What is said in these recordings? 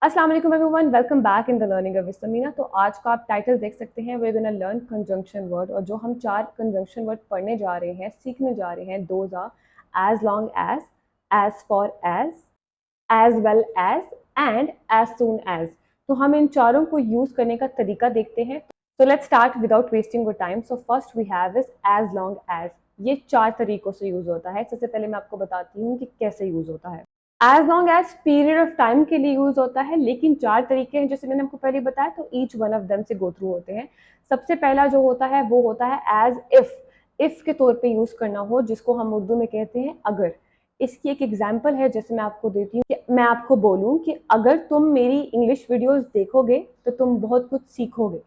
अस्सलाम वालेकुम everyone, welcome back in the learning with Sameena. तो आज का आप टाइटल देख सकते हैं, we are gonna learn conjunction word. और जो हम 4 कंजंक्शन वर्ड पढ़ने जा रहे हैं, सीखने जा रहे हैं, those are as long as far as well and as soon as. तो हम इन चारों को यूज करने का तरीका देखते हैं। तो let's start without wasting your time. So first we have is as long as. ये 4 तरीकों से यूज होता है। सबसे पहले मैं आपको बताती हूँ कि कैसे यूज होता है। As long as period of time के लिए यूज होता है, लेकिन 4 तरीके हैं जैसे मैंने आपको पहले बताया, तो ईच वन ऑफ देम से गो थ्रू होते हैं। सबसे पहला जो होता है वो होता है एज इफ के तौर पे यूज करना हो, जिसको हम उर्दू में कहते हैं अगर। इसकी एक एग्जांपल है, जैसे मैं आपको देती हूँ कि मैं आपको बोलूँ कि अगर तुम मेरी इंग्लिश वीडियोस देखोगे तो तुम बहुत कुछ सीखोगे।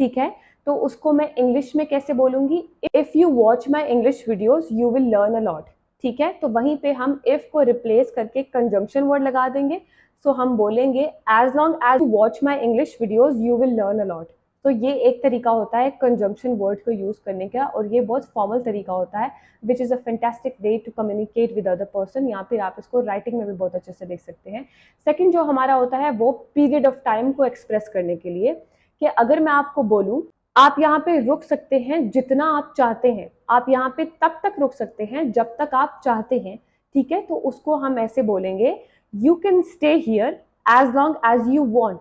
ठीक है, तो उसको मैं इंग्लिश में कैसे बोलूंगी? If you watch my English videos you will learn a lot. ठीक है, तो वहीं पे हम इफ को रिप्लेस करके कंजंक्शन वर्ड लगा देंगे। सो हम बोलेंगे as long as you watch my English videos you will learn a lot. तो ये एक तरीका होता है कंजंक्शन वर्ड को यूज करने का, और ये बहुत फॉर्मल तरीका होता है, which is a fantastic way to communicate with other person. यहाँ पे आप इसको राइटिंग में भी बहुत अच्छे से देख सकते हैं। सेकंड जो हमारा होता है वो पीरियड ऑफ टाइम को एक्सप्रेस करने के लिए, कि अगर मैं आपको बोलूं आप यहाँ पे रुक सकते हैं जितना आप चाहते हैं, आप यहाँ पे तब तक रुक सकते हैं जब तक आप चाहते हैं। ठीक है, तो उसको हम ऐसे बोलेंगे, you can stay here as long as you want.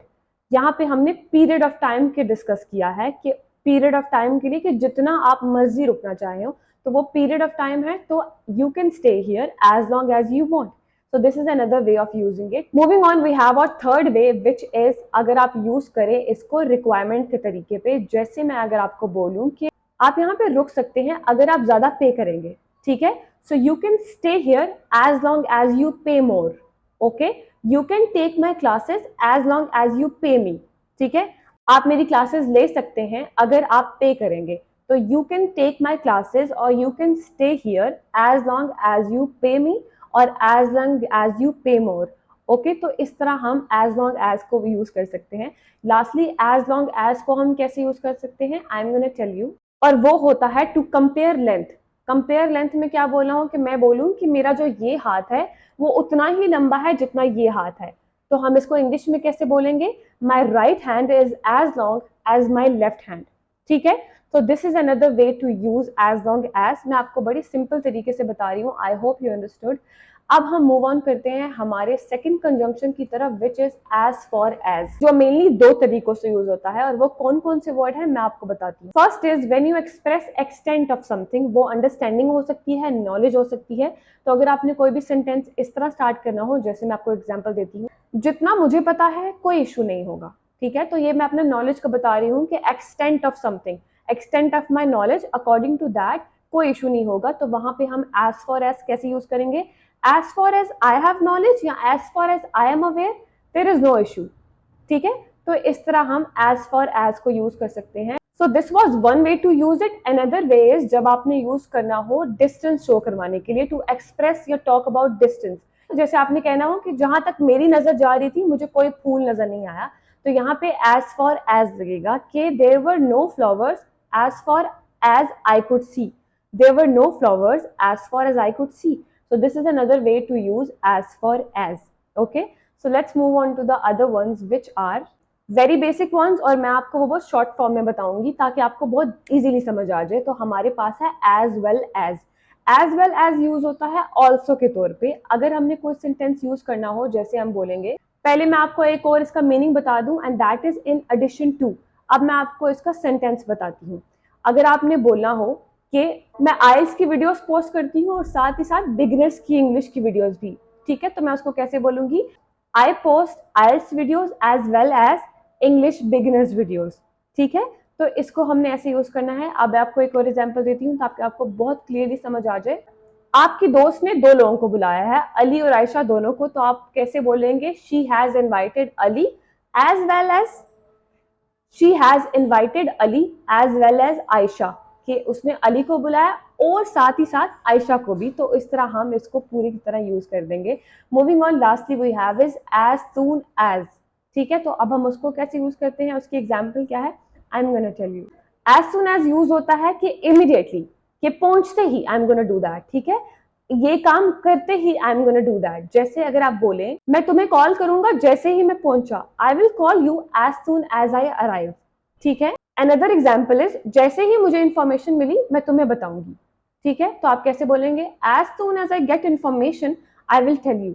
यहाँ पे हमने पीरियड ऑफ टाइम के डिस्कस किया है कि पीरियड ऑफ टाइम के लिए कि जितना आप मर्जी रुकना चाहे हो, तो वो पीरियड ऑफ टाइम है। तो you can stay here as long as you want. So this is another way of using it. Moving on, we have our third way, which is अगर आप यूज करें इसको रिक्वायरमेंट के तरीके पे। जैसे मैं अगर आपको बोलूं कि आप यहाँ पे रुक सकते हैं अगर आप ज्यादा पे करेंगे। ठीक है, so you can stay here as long as you pay more. Okay, you can take my classes as long as you pay me. ठीक है, आप मेरी क्लासेस ले सकते हैं अगर आप पे करेंगे। तो you can take my classes और you can stay here as long as you pay me और as long as you pay more. Okay, तो इस तरह हम एज लॉन्ग एज को भी यूज कर सकते हैं। लास्टली एज लॉन्ग एज को हम कैसे यूज कर सकते हैं, I am gonna tell you. और वो होता है to compare length. Compare length में क्या बोला हूं कि मैं बोलूं कि मेरा जो ये हाथ है वो उतना ही लंबा है जितना ये हाथ है। तो हम इसको इंग्लिश में कैसे बोलेंगे? My right hand is as long as my left hand. ठीक है, तो this is another way to use as long as. मैं आपको बड़ी सिंपल तरीके से बता रही हूँ, आई होप यू अंडरस्टूड। अब हम मूव ऑन करते हैं हमारे सेकंड कंजंक्शन की तरफ, which is as far as, जो मेनली 2 तरीकों से यूज होता है। और वो कौन कौन से वर्ड है मैं आपको बताती हूँ। First is when you express extent of something. वो अंडरस्टैंडिंग हो सकती है, नॉलेज हो सकती है। तो अगर आपने कोई भी सेंटेंस इस तरह स्टार्ट करना हो, जैसे मैं आपको एग्जाम्पल देती हूँ, जितना मुझे पता है कोई इशू नहीं होगा। ठीक है, तो ये मैं अपने नॉलेज को बता रही हूँ कि extent of something, extent of my knowledge, according to that कोई इशू नहीं होगा। तो वहां पे हम एज फॉर एज कैसे यूज करेंगे? As far as I have knowledge या as far as I am aware there is no issue. ठीक है, तो इस तरह हम एज फॉर एज को यूज कर सकते हैं। So this was one way to use it. Another way is जब आपने यूज करना हो डिस्टेंस शो करवाने के लिए, टू एक्सप्रेस या टॉक अबाउट डिस्टेंस। जैसे आपने कहना हो कि जहां तक मेरी नजर जा रही थी मुझे कोई फूल नजर नहीं आया, तो यहाँ पे एज फॉर एज लगेगा कि there were no flowers as far as I could see. There were no flowers as far as I could see. So this is another way to use as for as. Okay, so let's move on to the other ones, which are very basic ones, और मैं आपको वो बहुत short form में बताऊंगी ताकि आपको बहुत इजीली समझ आ जाए। तो हमारे पास है as well as। as well as use होता है also के तौर पे। अगर हमने कोई सेंटेंस यूज करना हो, जैसे हम बोलेंगे, पहले मैं आपको एक और इसका मीनिंग बता दूं, and that is in addition to. अब मैं आपको इसका सेंटेंस बताती हूँ। अगर आपने बोलना हो कि मैं आइल्स की वीडियोस पोस्ट करती हूँ और साथ ही साथ बिगिनर्स की इंग्लिश की वीडियोस भी। ठीक है, तो मैं उसको कैसे बोलूंगी? I post IELTS videos as well as English beginners videos. ठीक है, तो इसको हमने ऐसे यूज करना है। अब आपको एक और एग्जांपल देती हूँ ताकि आपको बहुत क्लियरली समझ आ जाए। आपकी दोस्त ने 2 लोगों को बुलाया है, अली और आयशा दोनों को, तो आप कैसे बोलेंगे? She has invited Ali as well as she has invited Ali as well as Ayesha, कि उसने अली को बुलाया और साथ ही साथ आयशा को भी। तो इस तरह हम इसको पूरी तरह यूज कर देंगे। Moving on, lastly we have is as soon as. ठीक है, तो अब हम उसको कैसे यूज करते हैं, उसकी एग्जाम्पल क्या है, I am gonna tell you. As soon as use होता है कि इमीडिएटली, कि पहुंचते ही, I am gonna do that. ठीक है, ये काम करते ही I am gonna do that. जैसे अगर आप बोले मैं तुम्हें कॉल करूंगा जैसे ही मैं पहुंचा, I will call you as soon as I arrive. ठीक है। अनदर एग्जाम्पल इज जैसे ही मुझे इंफॉर्मेशन मिली मैं तुम्हें बताऊंगी। ठीक है, तो आप कैसे बोलेंगे? As soon as I get information I will tell you.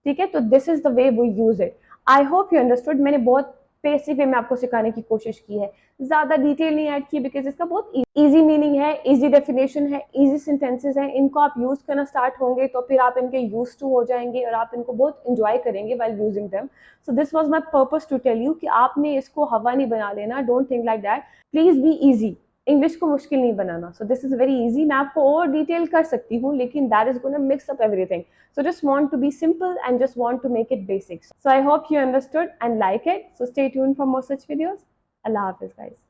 ठीक है, तो this is the way we use it. I hope you understood. मैंने बहुत बेसिक वे में आपको सिखाने की कोशिश की है, ज्यादा डिटेल नहीं ऐड की, बिकॉज इसका बहुत इजी मीनिंग है, इजी डेफिनेशन है, इजी सेंटेंसेस हैं। इनको आप यूज करना स्टार्ट होंगे तो फिर आप इनके यूज टू हो जाएंगे और आप इनको बहुत इंजॉय करेंगे while using them. So this was my purpose to tell you कि आपने इसको हवा नहीं बना लेना। Don't think like that. Please be easy. English को मुश्किल नहीं बनाना। So this is very easy. मैं आपको और डिटेल कर सकती हूँ, लेकिन that is gonna mix up everything. So just want to be simple and just want to make it basics. So I hope you understood and like it. So stay tuned for more such videos. Allah Hafiz guys.